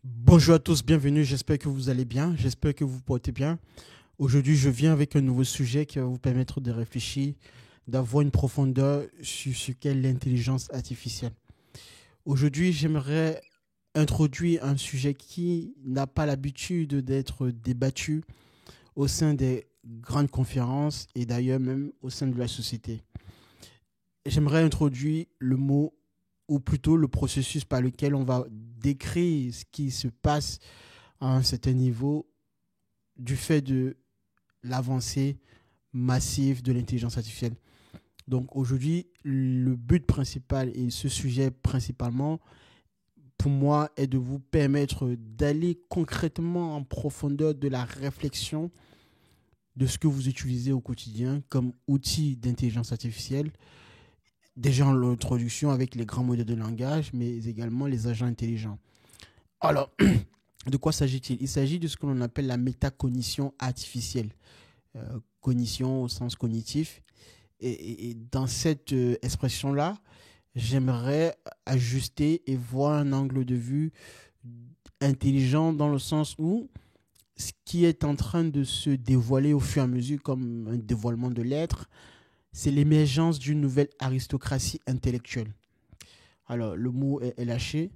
Bonjour à tous, bienvenue, j'espère que vous allez bien, j'espère que vous vous portez bien. Aujourd'hui, je viens avec un nouveau sujet qui va vous permettre de réfléchir, d'avoir une profondeur sur ce qu'est l'intelligence artificielle. Aujourd'hui, j'aimerais introduire un sujet qui n'a pas l'habitude d'être débattu au sein des grandes conférences et d'ailleurs même au sein de la société. J'aimerais introduire le mot, ou plutôt le processus par lequel on va décrire ce qui se passe à un certain niveau du fait de l'avancée massive de l'intelligence artificielle. Donc aujourd'hui, le but principal et ce sujet principalement, pour moi, est de vous permettre d'aller concrètement en profondeur de la réflexion de ce que vous utilisez au quotidien comme outil d'intelligence artificielle. Déjà en l'introduction avec les grands modèles de langage, mais également les agents intelligents. Alors, de quoi s'agit-il? Il s'agit de ce que l'on appelle la métacognition artificielle. Cognition au sens cognitif. Et dans cette expression-là, j'aimerais ajuster et voir un angle de vue intelligent dans le sens où ce qui est en train de se dévoiler au fur et à mesure comme un dévoilement de l'être, c'est l'émergence d'une nouvelle aristocratie intellectuelle. Alors, le mot est lâché,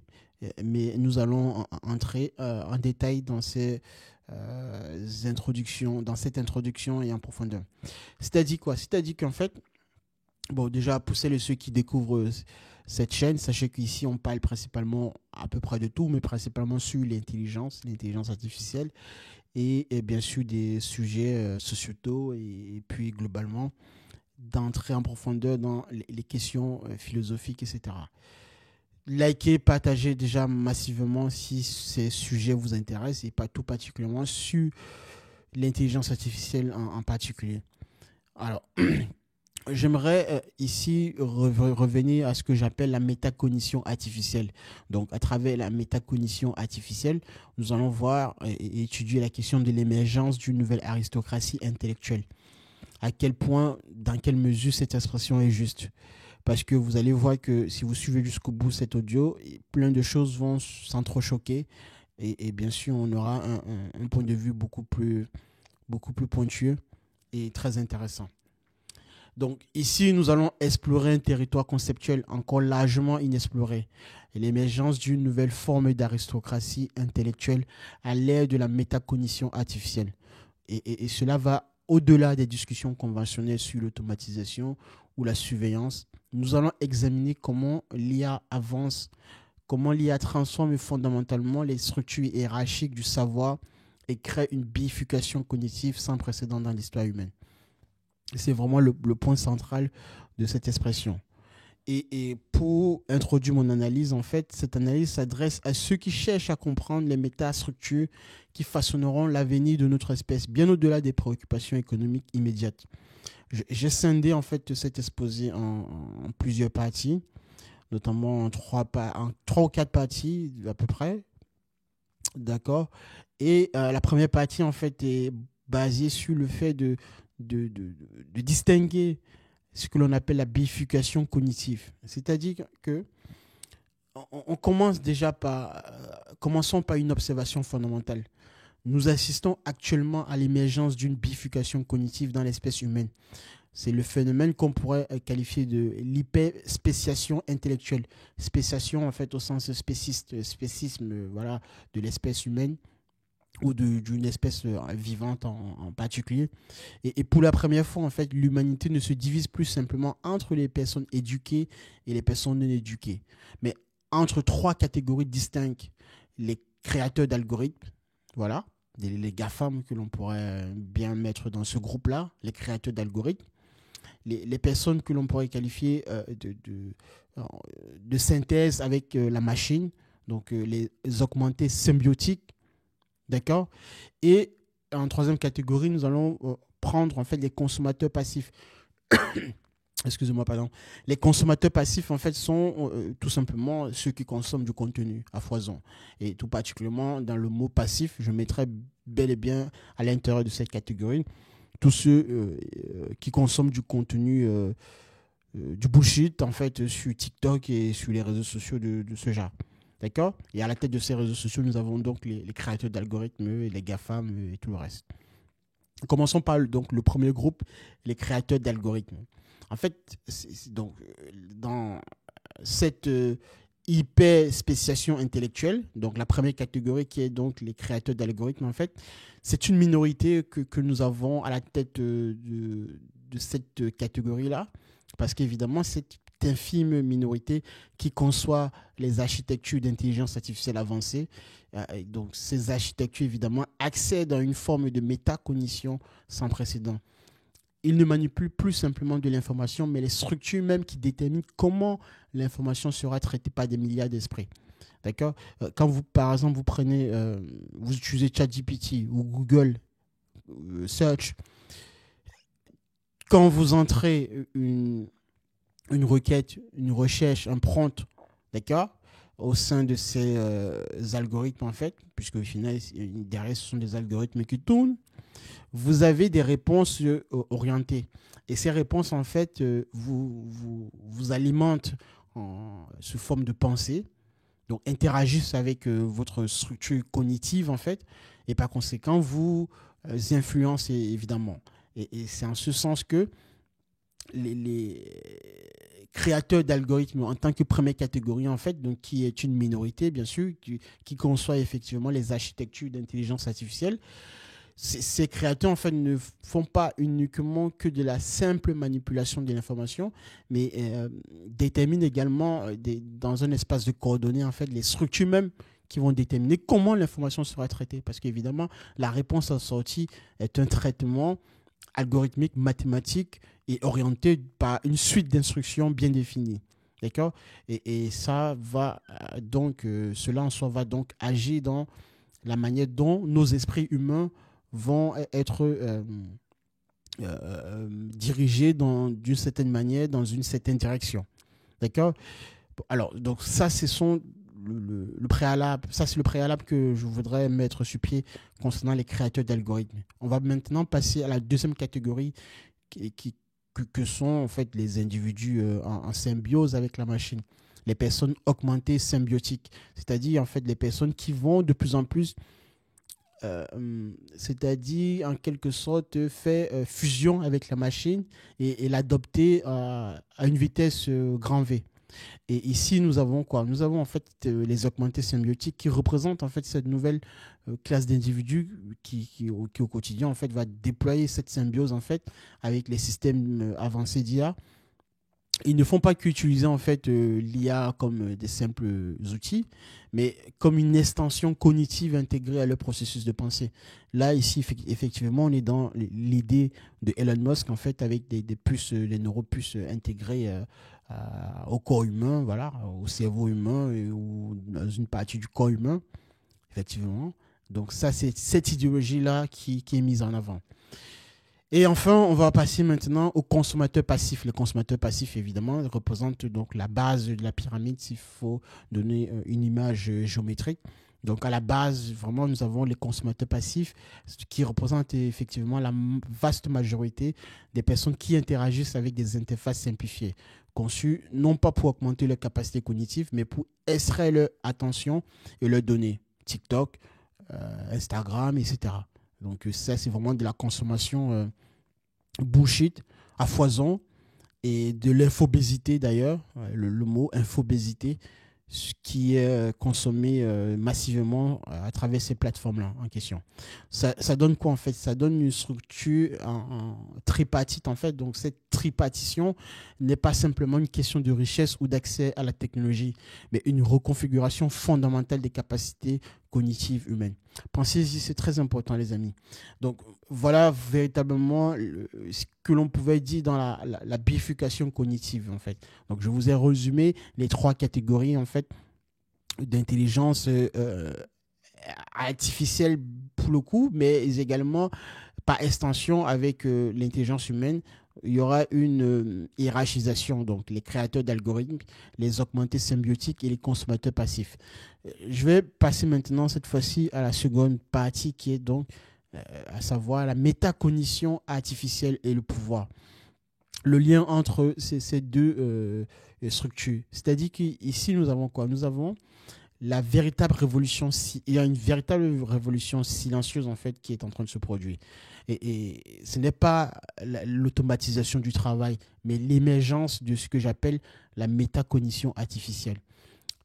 mais nous allons entrer en détail dans ces introductions, dans cette introduction et en profondeur. C'est-à-dire quoi? C'est-à-dire qu'en fait, bon, déjà, pour celles et ceux qui découvrent cette chaîne, sachez qu'ici, on parle principalement à peu près de tout, mais principalement sur l'intelligence artificielle, et bien sûr des sujets sociétaux, et puis globalement, d'entrer en profondeur dans les questions philosophiques, etc. Likez, partagez déjà massivement si ces sujets vous intéressent, et pas tout particulièrement sur l'intelligence artificielle en particulier. Alors, j'aimerais ici revenir à ce que j'appelle la métacognition artificielle. Donc, à travers la métacognition artificielle, nous allons voir et étudier la question de l'émergence d'une nouvelle aristocratie intellectuelle. À quel point, dans quelle mesure cette expression est juste. Parce que vous allez voir que si vous suivez jusqu'au bout cet audio, plein de choses vont s'entrechoquer. Et bien sûr, on aura un point de vue beaucoup plus pointueux et très intéressant. Donc ici, nous allons explorer un territoire conceptuel encore largement inexploré, l'émergence d'une nouvelle forme d'aristocratie intellectuelle à l'ère de la métacognition artificielle. Et cela va au-delà des discussions conventionnelles sur l'automatisation ou la surveillance. Nous allons examiner comment l'IA avance, comment l'IA transforme fondamentalement les structures hiérarchiques du savoir et crée une bifurcation cognitive sans précédent dans l'histoire humaine. C'est vraiment le point central de cette expression. Et pour introduire mon analyse, en fait, cette analyse s'adresse à ceux qui cherchent à comprendre les métastructures qui façonneront l'avenir de notre espèce, bien au-delà des préoccupations économiques immédiates. J'ai scindé en fait cet exposé en plusieurs parties, notamment en trois ou quatre parties à peu près, d'accord. Et la première partie en fait est basée sur le fait de distinguer ce que l'on appelle la bifurcation cognitive. C'est-à-dire que on commence déjà par commençons par une observation fondamentale. Nous assistons actuellement à l'émergence d'une bifurcation cognitive dans l'espèce humaine. C'est le phénomène qu'on pourrait qualifier de l'hyperspéciation intellectuelle. Spéciation, en fait, au sens spéciste, spécisme, voilà, de l'espèce humaine ou d'une espèce vivante en particulier. Et pour la première fois, en fait, l'humanité ne se divise plus simplement entre les personnes éduquées et les personnes non éduquées, mais entre trois catégories distinctes. Les créateurs d'algorithmes, voilà, les GAFAM que l'on pourrait bien mettre dans ce groupe-là, les créateurs d'algorithmes, les personnes que l'on pourrait qualifier de synthèse avec la machine, donc les augmentés symbiotiques, d'accord. Et en troisième catégorie, nous allons prendre en fait les consommateurs passifs. Excusez-moi, pardon. Les consommateurs passifs, en fait, sont tout simplement ceux qui consomment du contenu à foison. Et tout particulièrement, dans le mot passif, je mettrais bel et bien à l'intérieur de cette catégorie tous ceux qui consomment du contenu, du bullshit, en fait, sur TikTok et sur les réseaux sociaux de ce genre. D'accord? Et à la tête de ces réseaux sociaux, nous avons donc les créateurs d'algorithmes, les GAFAM et tout le reste. Commençons par donc, le premier groupe, les créateurs d'algorithmes. En fait, donc, dans cette hyper spécialisation intellectuelle, donc la première catégorie qui est donc les créateurs d'algorithmes, en fait, c'est une minorité que nous avons à la tête de cette catégorie-là, parce qu'évidemment, cette infime minorité qui conçoit les architectures d'intelligence artificielle avancée. Donc, ces architectures, évidemment, accèdent à une forme de métacognition sans précédent. Ils ne manipulent plus simplement de l'information, mais les structures même qui déterminent comment l'information sera traitée par des milliards d'esprits. D'accord? Quand vous, par exemple, vous prenez, vous utilisez ChatGPT ou Google Search, quand vous entrez une requête, une recherche, un prompt, d'accord, au sein de ces algorithmes, en fait, puisque au final, derrière, ce sont des algorithmes qui tournent, vous avez des réponses orientées. Et ces réponses, en fait, vous alimentent sous forme de pensée, donc interagissent avec votre structure cognitive, en fait, et par conséquent, vous influencez, évidemment. Et c'est en ce sens que les créateurs d'algorithmes en tant que première catégorie, en fait, donc qui est une minorité, bien sûr, qui conçoit effectivement les architectures d'intelligence artificielle, ces créateurs, en fait, ne font pas uniquement que de la simple manipulation de l'information, mais déterminent également, dans un espace de coordonnées, en fait, les structures même qui vont déterminer comment l'information sera traitée. Parce qu'évidemment, la réponse en sortie est un traitement algorithmique, mathématique et orienté par une suite d'instructions bien définies. D'accord? Et ça va donc, cela en soi va donc agir dans la manière dont nos esprits humains vont être dirigés d'une certaine manière, dans une certaine direction. D'accord? Alors, donc ça, ce sont le préalable. Ça, c'est le préalable que je voudrais mettre sur pied concernant les créateurs d'algorithmes. On va maintenant passer à la deuxième catégorie que sont en fait les individus en symbiose avec la machine. Les personnes augmentées symbiotiques, c'est-à-dire en fait les personnes qui vont de plus en plus c'est-à-dire en quelque sorte faire fusion avec la machine et l'adopter à une vitesse grand V. Et ici, nous avons quoi? Nous avons en fait les augmentés symbiotiques qui représentent en fait cette nouvelle classe d'individus qui au quotidien en fait va déployer cette symbiose en fait avec les systèmes avancés d'IA. Ils ne font pas qu'utiliser en fait l'IA comme des simples outils, mais comme une extension cognitive intégrée à leur processus de pensée. Là, ici, effectivement, on est dans l'idée de Elon Musk en fait avec des puces, des neuropuces intégrées au corps humain, voilà, au cerveau humain ou dans une partie du corps humain, effectivement. Donc ça, c'est cette idéologie-là qui est mise en avant. Et enfin, on va passer maintenant aux consommateurs passifs. Les consommateurs passifs, évidemment, représentent donc la base de la pyramide s'il faut donner une image géométrique. Donc à la base, vraiment, nous avons les consommateurs passifs qui représentent effectivement la vaste majorité des personnes qui interagissent avec des interfaces simplifiées, conçues non pas pour augmenter leur capacité cognitive, mais pour extraire leur attention et leur donner. TikTok, Instagram, etc. Donc ça, c'est vraiment de la consommation bullshit à foison et de l'infobésité d'ailleurs, le mot infobésité, qui est consommé massivement à travers ces plateformes-là en question. Ça donne quoi en fait? Ça donne une structure en tripartite en fait. Donc cette tripartition n'est pas simplement une question de richesse ou d'accès à la technologie, mais une reconfiguration fondamentale des capacités cognitives humaines. Pensez-y, c'est très important les amis. Donc voilà véritablement ce que l'on pouvait dire dans la bifurcation cognitive en fait. Donc je vous ai résumé les trois catégories en fait d'intelligence artificielle pour le coup, mais également par extension avec l'intelligence humaine. Il y aura une hiérarchisation, donc les créateurs d'algorithmes, les augmentés symbiotiques et les consommateurs passifs. Je vais passer maintenant cette fois-ci à la seconde partie qui est donc à savoir la métacognition artificielle et le pouvoir. Le lien entre ces deux structures. C'est-à-dire qu'ici, nous avons quoi? Nous avons la véritable révolution, il y a une véritable révolution silencieuse en fait qui est en train de se produire. Et ce n'est pas l'automatisation du travail, mais l'émergence de ce que j'appelle la métacognition artificielle.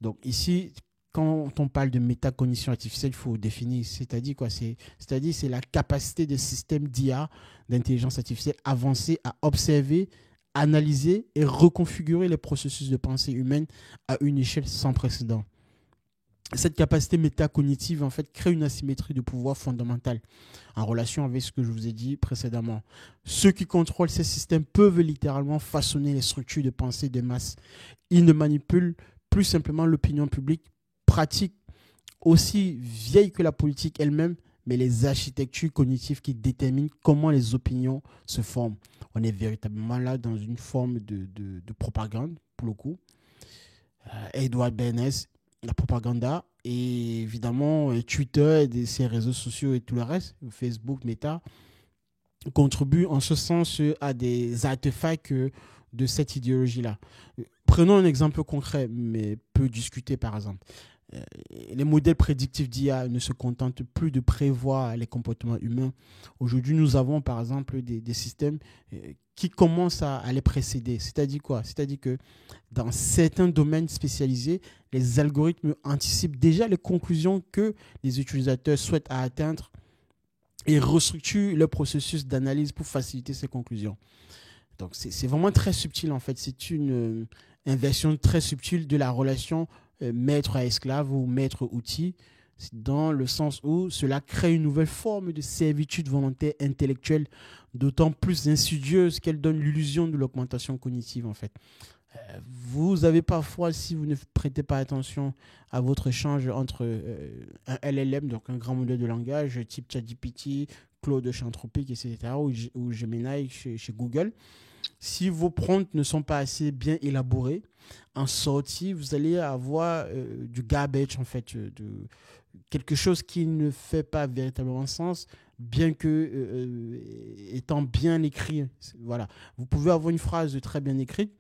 Donc ici, quand on parle de métacognition artificielle, il faut définir, c'est-à-dire quoi? C'est-à-dire c'est la capacité des systèmes d'IA, d'intelligence artificielle avancée à observer, analyser et reconfigurer les processus de pensée humaine à une échelle sans précédent. Cette capacité métacognitive en fait crée une asymétrie de pouvoir fondamentale en relation avec ce que je vous ai dit précédemment. Ceux qui contrôlent ces systèmes peuvent littéralement façonner les structures de pensée des masses. Ils ne manipulent plus simplement l'opinion publique, pratiquent aussi vieille que la politique elle-même, mais les architectures cognitives qui déterminent comment les opinions se forment. On est véritablement là dans une forme de propagande, pour le coup. Edward Bernays, la propagande, et évidemment Twitter et ses réseaux sociaux et tout le reste, Facebook, Meta, contribuent en ce sens à des artefacts de cette idéologie-là. Prenons un exemple concret, mais peu discuté par exemple. Les modèles prédictifs d'IA ne se contentent plus de prévoir les comportements humains. Aujourd'hui, nous avons par exemple des systèmes qui commencent à les précéder. C'est-à-dire quoi? C'est-à-dire que dans certains domaines spécialisés, les algorithmes anticipent déjà les conclusions que les utilisateurs souhaitent atteindre et restructurent le processus d'analyse pour faciliter ces conclusions. Donc, c'est vraiment très subtil en fait. C'est une inversion très subtile de la relation maître à esclave ou maître-outil, dans le sens où cela crée une nouvelle forme de servitude volontaire intellectuelle, d'autant plus insidieuse qu'elle donne l'illusion de l'augmentation cognitive en fait. Vous avez parfois, si vous ne prêtez pas attention à votre échange entre un LLM, donc un grand modèle de langage type ChatGPT, Claude Chantropique, etc., ou Gemini chez Google, si vos prompts ne sont pas assez bien élaborés, en sortie, vous allez avoir du garbage, en fait, quelque chose qui ne fait pas véritablement sens, bien que étant bien écrit. Voilà. Vous pouvez avoir une phrase très bien écrite,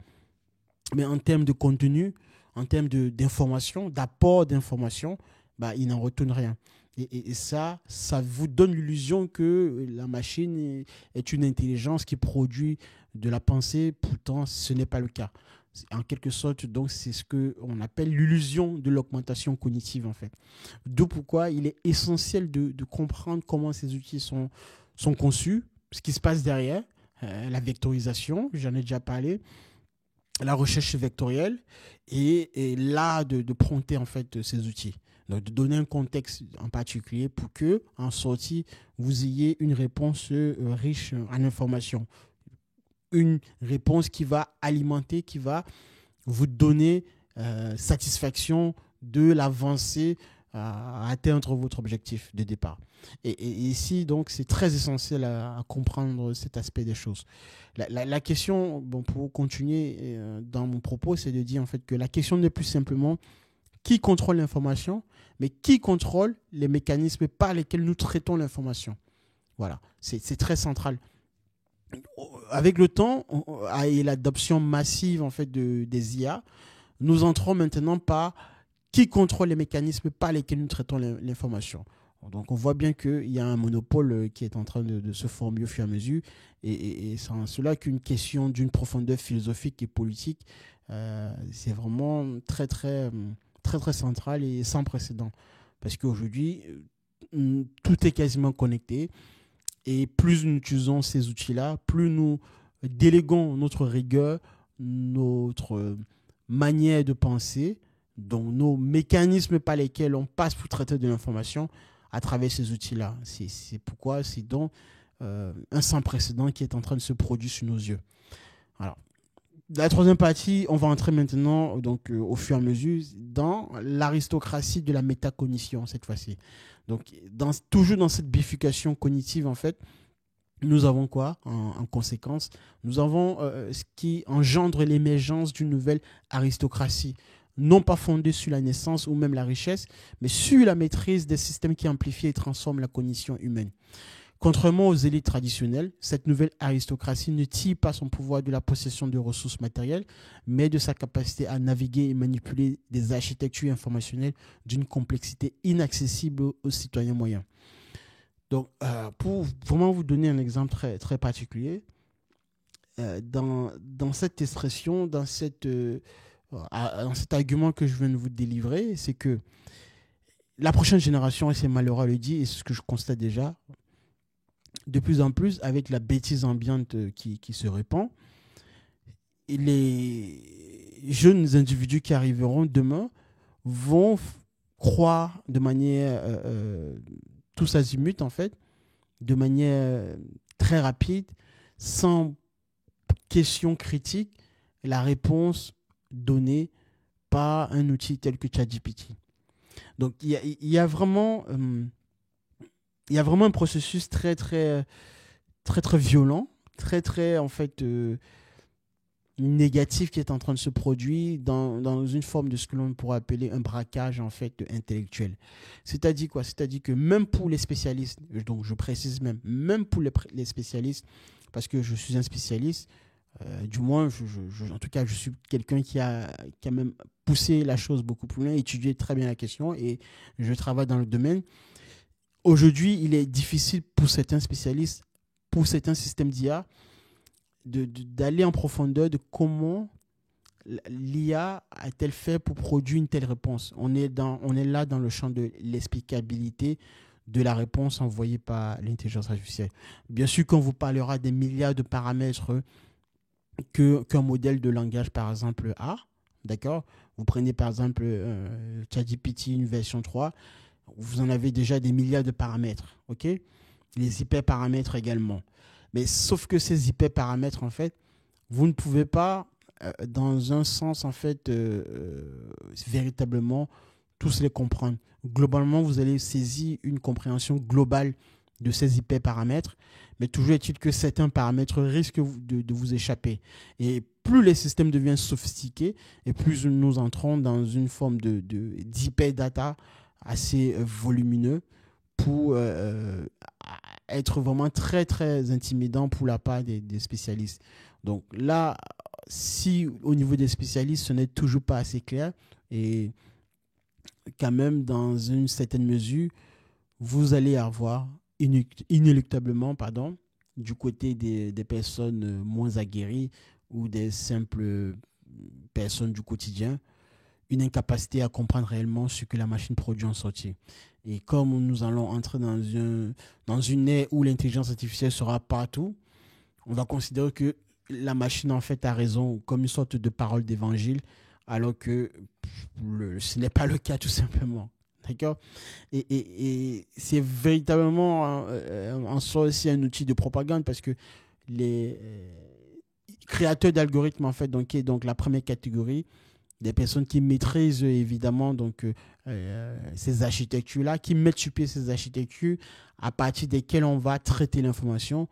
mais en termes de contenu, en termes d'information, d'apport d'information, bah, il n'en retourne rien. Et ça vous donne l'illusion que la machine est une intelligence qui produit de la pensée, pourtant ce n'est pas le cas. En quelque sorte, donc, c'est ce qu'on appelle l'illusion de l'augmentation cognitive, en fait. D'où pourquoi il est essentiel de comprendre comment ces outils sont conçus, ce qui se passe derrière, la vectorisation, j'en ai déjà parlé, la recherche vectorielle, et là, de prompter, en fait, ces outils. Donc, de donner un contexte en particulier pour que, en sortie, vous ayez une réponse riche en informations. Une réponse qui va alimenter, qui va vous donner satisfaction de l'avancée à atteindre votre objectif de départ. Et ici, donc, c'est très essentiel à comprendre cet aspect des choses. La question, bon, pour continuer dans mon propos, c'est de dire en fait que la question n'est plus simplement qui contrôle l'information, mais qui contrôle les mécanismes par lesquels nous traitons l'information. Voilà, c'est très central. Avec le temps et l'adoption massive en fait des IA, nous entrons maintenant par qui contrôle les mécanismes par lesquels nous traitons l'information. Donc on voit bien qu'il y a un monopole qui est en train de se former au fur et à mesure, et c'est en cela qu'une question d'une profondeur philosophique et politique, c'est vraiment très très central et sans précédent. Parce qu'aujourd'hui, tout est quasiment connecté. Et plus nous utilisons ces outils-là, plus nous déléguons notre rigueur, notre manière de penser, donc nos mécanismes par lesquels on passe pour traiter de l'information à travers ces outils-là. C'est pourquoi c'est donc un sans précédent qui est en train de se produire sous nos yeux. Alors, la troisième partie, on va entrer maintenant, donc, au fur et à mesure, dans l'aristocratie de la métacognition, cette fois-ci. Donc, toujours dans cette bifurcation cognitive, en fait, nous avons quoi en conséquence? Nous avons ce qui engendre l'émergence d'une nouvelle aristocratie, non pas fondée sur la naissance ou même la richesse, mais sur la maîtrise des systèmes qui amplifient et transforment la cognition humaine. Contrairement aux élites traditionnelles, cette nouvelle aristocratie ne tire pas son pouvoir de la possession de ressources matérielles, mais de sa capacité à naviguer et manipuler des architectures informationnelles d'une complexité inaccessible aux citoyens moyens. Donc, pour vraiment vous donner un exemple très, très particulier, dans cette expression, dans cet argument que je viens de vous délivrer, c'est que la prochaine génération, et c'est malheureux à le dire, et c'est ce que je constate déjà, de plus en plus, avec la bêtise ambiante qui se répand, et les jeunes individus qui arriveront demain vont croire de manière tous azimuts, en fait, de manière très rapide, sans question critique, la réponse donnée par un outil tel que ChatGPT. Donc, il y a vraiment un processus très, très, très, très violent, très, très, en fait, négatif qui est en train de se produire dans une forme de ce que l'on pourrait appeler un braquage, en fait, intellectuel. C'est-à-dire quoi? C'est-à-dire que même pour les spécialistes, donc je précise même pour les spécialistes, parce que je suis un spécialiste, du moins, en tout cas, je suis quelqu'un qui a même poussé la chose beaucoup plus loin, étudié très bien la question et je travaille dans le domaine. Aujourd'hui, il est difficile pour certains spécialistes, pour certains systèmes d'IA, d'aller en profondeur de comment l'IA a-t-elle fait pour produire une telle réponse. On est là dans le champ de l'explicabilité de la réponse envoyée par l'intelligence artificielle. Bien sûr qu'on vous parlera des milliards de paramètres qu'un modèle de langage, par exemple, a. D'accord? Vous prenez, par exemple, ChatGPT, une version 3, vous en avez déjà des milliards de paramètres. OK? Les hyperparamètres également. Mais sauf que ces hyperparamètres, en fait, vous ne pouvez pas, dans un sens, en fait, véritablement, tous les comprendre. Globalement, vous allez saisir une compréhension globale de ces hyperparamètres, mais toujours est-il que certains paramètres risquent de vous échapper. Et plus les systèmes deviennent sophistiqués, et plus nous entrons dans une forme d'hyperdata assez volumineux pour être vraiment très, très intimidant pour la part des spécialistes. Donc là, si au niveau des spécialistes, ce n'est toujours pas assez clair, et quand même, dans une certaine mesure, vous allez avoir inéluctablement, du côté des personnes moins aguerries ou des simples personnes du quotidien, une incapacité à comprendre réellement ce que la machine produit en sortie. Et comme nous allons entrer dans une ère où l'intelligence artificielle sera partout, on va considérer que la machine en fait a raison comme une sorte de parole d'évangile, alors que ce n'est pas le cas tout simplement. D'accord? Et c'est véritablement en soi aussi un outil de propagande parce que les créateurs d'algorithmes, en fait, donc, qui est donc la première catégorie, des personnes qui maîtrisent évidemment donc, ces architectures-là, qui mettent sur pied ces architectures à partir desquelles on va traiter l'information.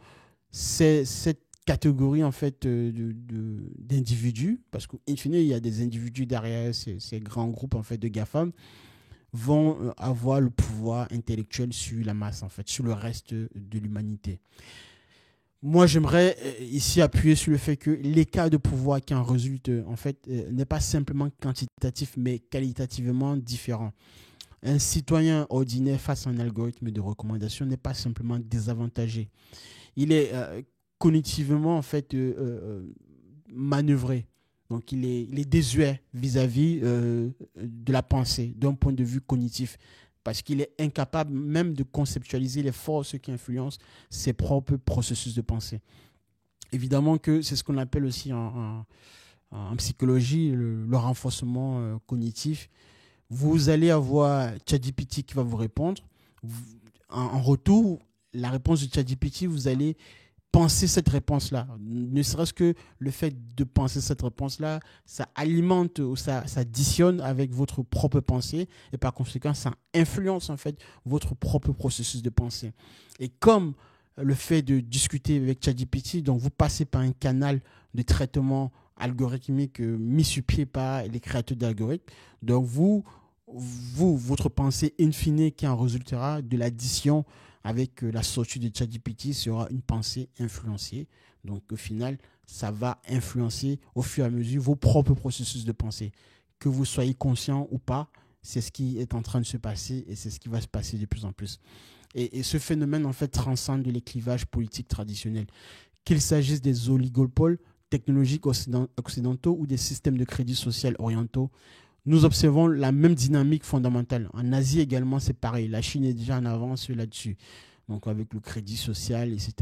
C'est cette catégorie en fait d'individus, parce qu'in fine, il y a des individus derrière ces grands groupes en fait de GAFAM, vont avoir le pouvoir intellectuel sur la masse, en fait, sur le reste de l'humanité. Moi, j'aimerais ici appuyer sur le fait que l'écart de pouvoir qui en résulte, en fait, n'est pas simplement quantitatif, mais qualitativement différent. Un citoyen ordinaire face à un algorithme de recommandation n'est pas simplement désavantagé. Il est cognitivement, en fait, manœuvré. Donc, il est désuet vis-à-vis de la pensée, d'un point de vue cognitif, parce qu'il est incapable même de conceptualiser les forces qui influencent ses propres processus de pensée. Évidemment que c'est ce qu'on appelle aussi en psychologie le renforcement cognitif. Vous allez avoir ChatGPT qui va vous répondre. En retour, la réponse de ChatGPT, vous allez penser cette réponse-là. Ne serait-ce que le fait de penser cette réponse-là, ça alimente ou ça additionne avec votre propre pensée et par conséquent, ça influence en fait votre propre processus de pensée. Et comme le fait de discuter avec ChatGPT, donc vous passez par un canal de traitement algorithmique mis sur pied par les créateurs d'algorithmes, donc votre pensée in fine qui en résultera de l'addition avec la sortie de ChatGPT, sera une pensée influenciée. Donc, au final, ça va influencer au fur et à mesure vos propres processus de pensée. Que vous soyez conscient ou pas, c'est ce qui est en train de se passer et c'est ce qui va se passer de plus en plus. Et ce phénomène, en fait, transcende les clivages politiques traditionnels. Qu'il s'agisse des oligopoles technologiques occidentaux ou des systèmes de crédit social orientaux, nous observons la même dynamique fondamentale. En Asie également, c'est pareil. La Chine est déjà en avance là-dessus. Donc avec le crédit social, etc.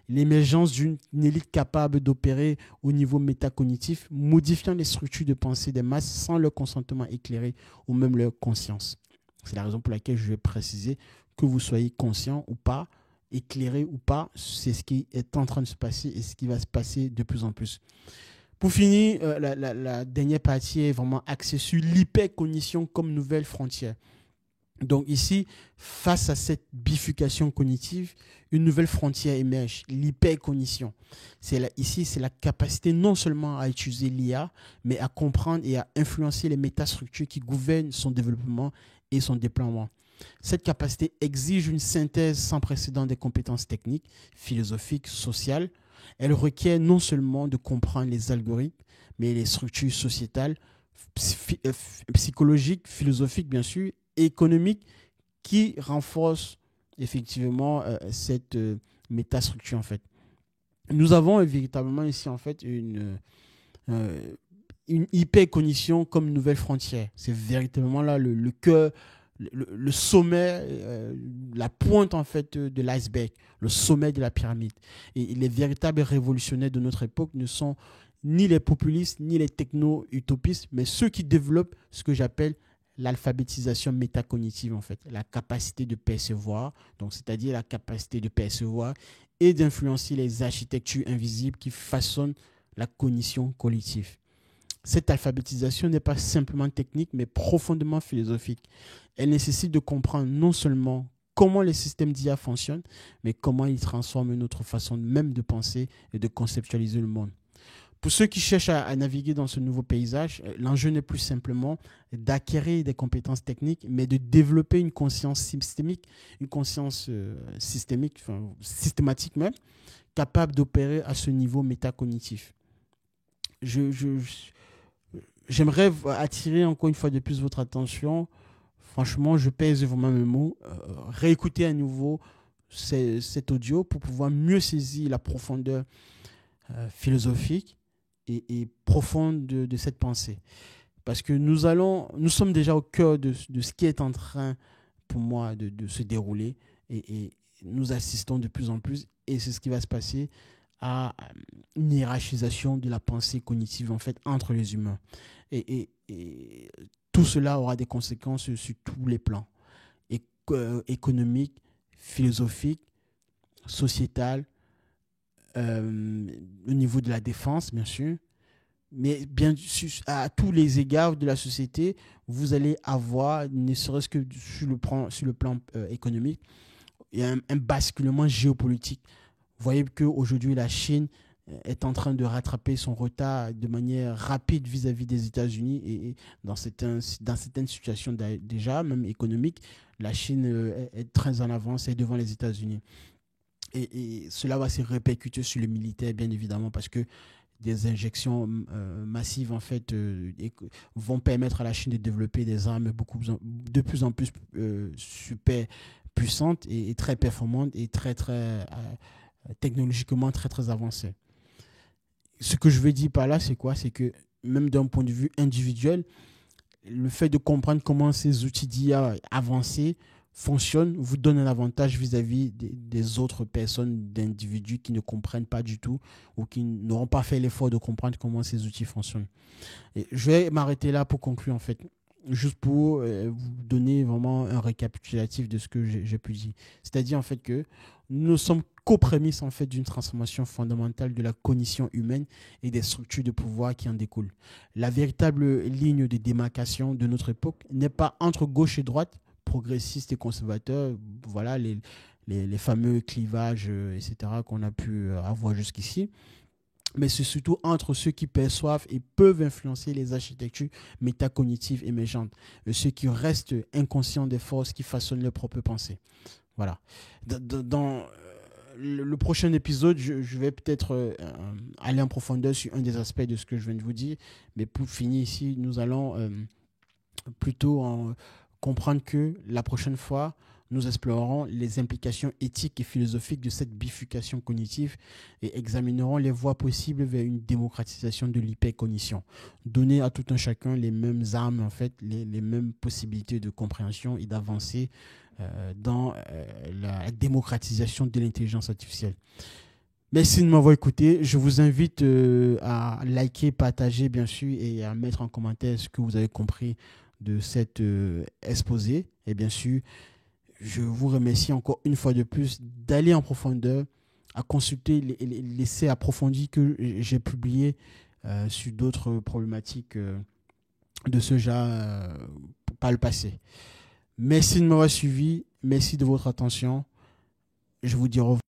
L'émergence d'une élite capable d'opérer au niveau métacognitif, modifiant les structures de pensée des masses sans leur consentement éclairé ou même leur conscience. C'est la raison pour laquelle je vais préciser que vous soyez conscient ou pas, éclairé ou pas, c'est ce qui est en train de se passer et ce qui va se passer de plus en plus. Pour finir, la dernière partie est vraiment axée sur l'hypercognition comme nouvelle frontière. Donc ici, face à cette bifurcation cognitive, une nouvelle frontière émerge, l'hypercognition. Ici, c'est la capacité non seulement à utiliser l'IA, mais à comprendre et à influencer les métastructures qui gouvernent son développement et son déploiement. Cette capacité exige une synthèse sans précédent des compétences techniques, philosophiques, sociales. Elle requiert non seulement de comprendre les algorithmes, mais les structures sociétales, psychologiques, philosophiques bien sûr, économiques qui renforcent effectivement cette métastructure en fait. Nous avons véritablement ici en fait une hypercognition comme nouvelle frontière. C'est véritablement là le cœur, le sommet, la pointe en fait de l'iceberg, le sommet de la pyramide. Et les véritables révolutionnaires de notre époque ne sont ni les populistes, ni les techno-utopistes, mais ceux qui développent ce que j'appelle l'alphabétisation métacognitive, en fait, la capacité de percevoir, donc c'est-à-dire la capacité de percevoir et d'influencer les architectures invisibles qui façonnent la cognition collective. Cette alphabétisation n'est pas simplement technique, mais profondément philosophique. Elle nécessite de comprendre non seulement comment les systèmes d'IA fonctionnent, mais comment ils transforment notre façon même de penser et de conceptualiser le monde. Pour ceux qui cherchent à naviguer dans ce nouveau paysage, l'enjeu n'est plus simplement d'acquérir des compétences techniques, mais de développer une conscience systémique, systématique même, capable d'opérer à ce niveau métacognitif. J'aimerais attirer encore une fois de plus votre attention. Franchement, je pèse vraiment mes mots. Réécouter à nouveau cet audio pour pouvoir mieux saisir la profondeur philosophique et profonde de cette pensée. Parce que nous sommes déjà au cœur de ce qui est en train, pour moi, de se dérouler. Et nous assistons de plus en plus. Et c'est ce qui va se passer à une hiérarchisation de la pensée cognitive, en fait, entre les humains. Et tout cela aura des conséquences sur tous les plans. Économiques, philosophiques, sociétales, au niveau de la défense, bien sûr, mais bien sûr, à tous les égards de la société, vous allez avoir, ne serait-ce que sur le plan économique, il y a un basculement géopolitique. Vous voyez qu'aujourd'hui, la Chine est en train de rattraper son retard de manière rapide vis-à-vis des États-Unis et dans certaines situations déjà, même économiques, la Chine est très en avance et devant les États-Unis. Et cela va se répercuter sur le militaire, bien évidemment, parce que des injections massives, en fait, vont permettre à la Chine de développer des armes de plus en plus super puissantes et très performantes et très technologiquement très avancées. Ce que je veux dire par là, c'est quoi? C'est que même d'un point de vue individuel, le fait de comprendre comment ces outils d'IA avancés fonctionnent vous donne un avantage vis-à-vis des autres personnes, d'individus qui ne comprennent pas du tout ou qui n'auront pas fait l'effort de comprendre comment ces outils fonctionnent. Et je vais m'arrêter là pour conclure, en fait, juste pour vous donner vraiment un récapitulatif de ce que j'ai pu dire. C'est-à-dire, en fait, que nous sommes qu'aux-prémices, en fait, d'une transformation fondamentale de la cognition humaine et des structures de pouvoir qui en découlent. La véritable ligne de démarcation de notre époque n'est pas entre gauche et droite, progressistes et conservateurs, voilà les fameux clivages, etc., qu'on a pu avoir jusqu'ici. Mais c'est surtout entre ceux qui perçoivent et peuvent influencer les architectures métacognitives émergentes, et ceux qui restent inconscients des forces qui façonnent leur propre pensée. Voilà. Dans le prochain épisode, je vais peut-être aller en profondeur sur un des aspects de ce que je viens de vous dire. Mais pour finir ici, nous allons plutôt comprendre que la prochaine fois, nous explorerons les implications éthiques et philosophiques de cette bifurcation cognitive et examinerons les voies possibles vers une démocratisation de l'hypercognition. Donner à tout un chacun les mêmes armes, en fait, les mêmes possibilités de compréhension et d'avancer dans la démocratisation de l'intelligence artificielle. Merci de m'avoir écouté. Je vous invite à liker, partager, bien sûr, et à mettre en commentaire ce que vous avez compris de cet exposé. Et bien sûr, je vous remercie encore une fois de plus d'aller en profondeur, à consulter les essais approfondis que j'ai publiés sur d'autres problématiques de ce genre par le passé. Merci de m'avoir suivi. Merci de votre attention. Je vous dis au revoir.